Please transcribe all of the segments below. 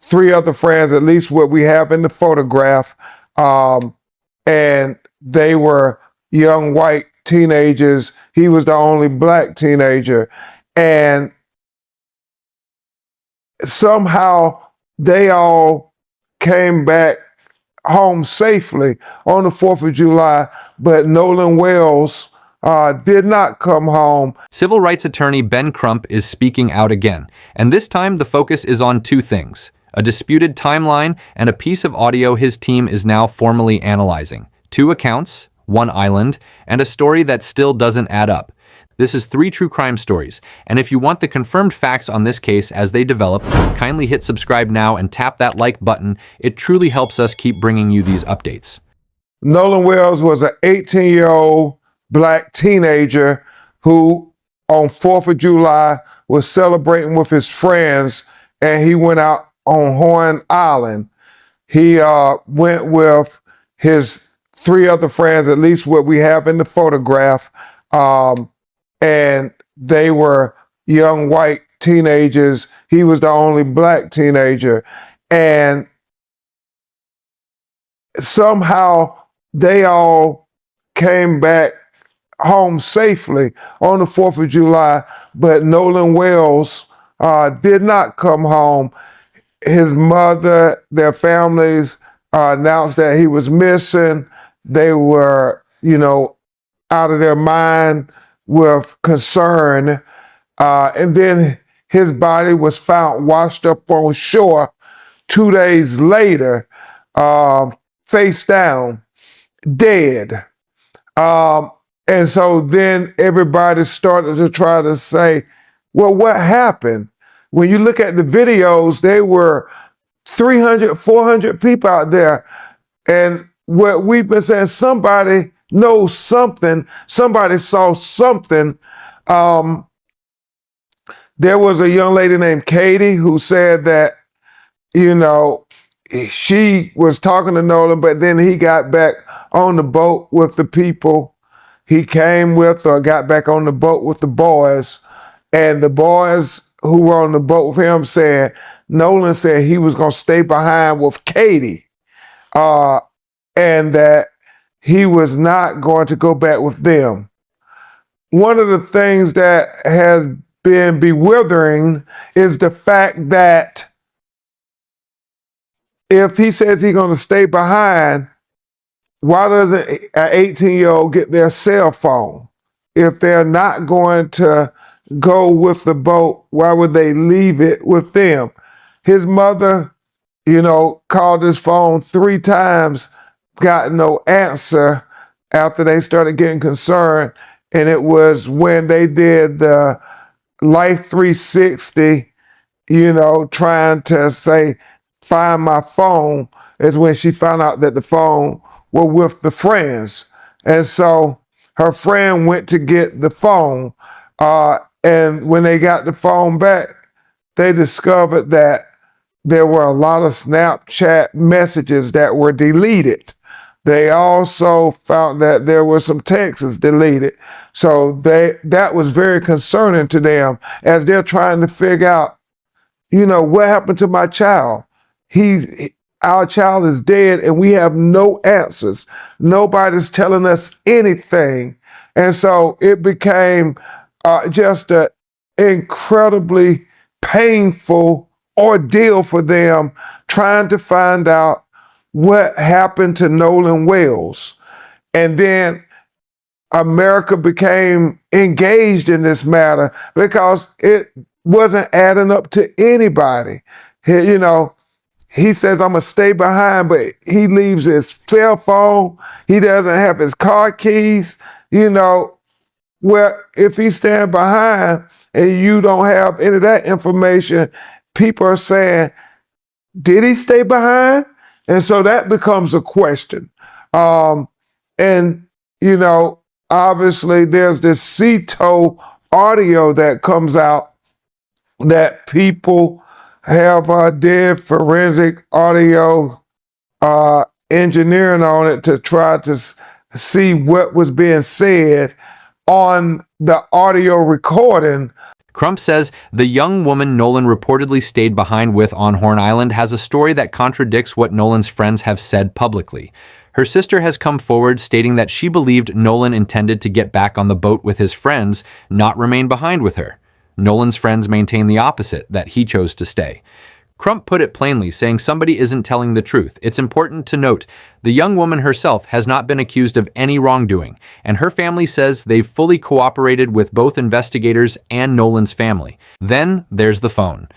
three other friends, at least what we have in the photograph. And they were young white teenagers. He was the only black teenager. And somehow they all came back home safely on the 4th of July, but Nolan Wells did not come home. Civil rights attorney Ben Crump is speaking out again, and this time the focus is on two things: a disputed timeline and a piece of audio his team is now formally analyzing. Two accounts, one island, and a story that still doesn't add up. This is 3 true crime stories, and if you want the confirmed facts on this case as they develop, kindly hit subscribe now and tap that like button. It truly helps us keep bringing you these updates. Nolan Wells was an 18-year-old black teenager who on 4th of July was celebrating with his friends, and he went out on Horn Island. He went with his 3 other friends, at least what we have in the photograph, and they were young white teenagers. He was the only black teenager. And somehow they all came back home safely on the 4th of July, but Nolan Wells did not come home. His mother, their families announced that he was missing. They were, out of their mind with concern. And then his body was found washed up on shore 2 days later, face down, dead. And so then everybody started to try to say, well, what happened? When you look at the videos, there were 300, 400 people out there. And what we've been saying, somebody knows something, somebody saw something. There was a young lady named Katie who said that, she was talking to Nolan, but then he got back on the boat with the people he came with, or got back on the boat with the boys. And the boys who were on the boat with him said, Nolan said he was going to stay behind with Katie, and that he was not going to go back with them. One of the things that has been bewildering is the fact that if he says he's going to stay behind, why doesn't an 18-year-old get their cell phone? If they're not going to go with the boat, why would they leave it with them? His mother, called his phone 3 times, got no answer after they started getting concerned. And it was when they did the Life 360, trying to say, find my phone, is when she found out that the phone were with the friends. And so her friend went to get the phone. And when they got the phone back, they discovered that there were a lot of Snapchat messages that were deleted. They also found that there were some texts deleted. So that was very concerning to them as they're trying to figure out, what happened to my child? Our child is dead and we have no answers. Nobody's telling us anything. And so it became just an incredibly painful ordeal for them trying to find out what happened to Nolan Wells. And then America became engaged in this matter because it wasn't adding up to anybody. He says, I'm going to stay behind, but he leaves his cell phone. He doesn't have his car keys. Well, if he stand behind and you don't have any of that information, people are saying, did he stay behind? And so that becomes a question. Obviously there's this CTO audio that comes out that people have did forensic audio engineering on it to try to see what was being said on the audio recording. Crump says the young woman Nolan reportedly stayed behind with on Horn Island has a story that contradicts what Nolan's friends have said publicly. Her sister has come forward stating that she believed Nolan intended to get back on the boat with his friends, not remain behind with her. Nolan's friends maintain the opposite, that he chose to stay. Crump put it plainly, saying somebody isn't telling the truth. It's important to note, the young woman herself has not been accused of any wrongdoing, and her family says they've fully cooperated with both investigators and Nolan's family. Then there's the phone.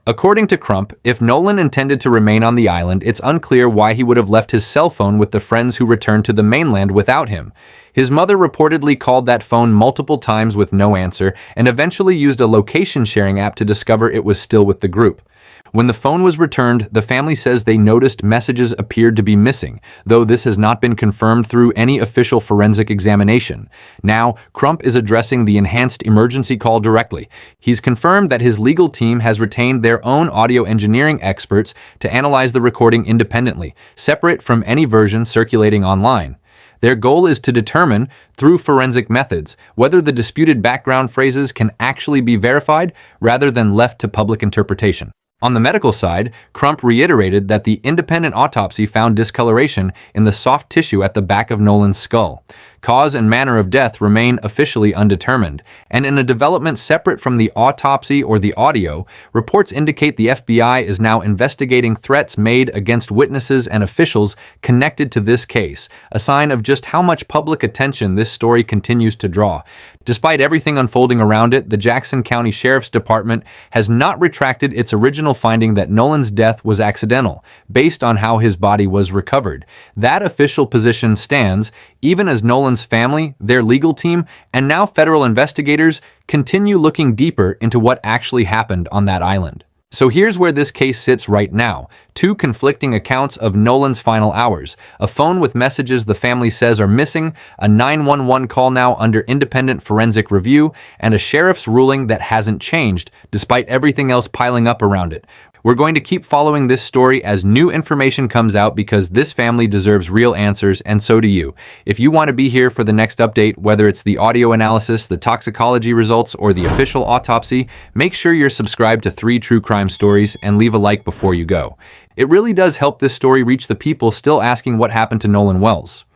According to Crump, if Nolan intended to remain on the island, it's unclear why he would have left his cell phone with the friends who returned to the mainland without him. His mother reportedly called that phone multiple times with no answer and eventually used a location-sharing app to discover it was still with the group. When the phone was returned, the family says they noticed messages appeared to be missing, though this has not been confirmed through any official forensic examination. Now, Crump is addressing the enhanced emergency call directly. He's confirmed that his legal team has retained their own audio engineering experts to analyze the recording independently, separate from any version circulating online. Their goal is to determine, through forensic methods, whether the disputed background phrases can actually be verified rather than left to public interpretation. On the medical side, Crump reiterated that the independent autopsy found discoloration in the soft tissue at the back of Nolan's skull. Cause and manner of death remain officially undetermined, and in a development separate from the autopsy or the audio, reports indicate the FBI is now investigating threats made against witnesses and officials connected to this case, a sign of just how much public attention this story continues to draw. Despite everything unfolding around it, the Jackson County Sheriff's Department has not retracted its original finding that Nolan's death was accidental, based on how his body was recovered. That official position stands, even as Nolan's family, their legal team, and now federal investigators continue looking deeper into what actually happened on that island. So here's where this case sits right now. Two conflicting accounts of Nolan's final hours. A phone with messages the family says are missing, a 911 call now under independent forensic review, and a sheriff's ruling that hasn't changed, despite everything else piling up around it. We're going to keep following this story as new information comes out because this family deserves real answers, and so do you. If you want to be here for the next update, whether it's the audio analysis, the toxicology results, or the official autopsy, make sure you're subscribed to 3 True Crime Stories and leave a like before you go. It really does help this story reach the people still asking what happened to Nolan Wells.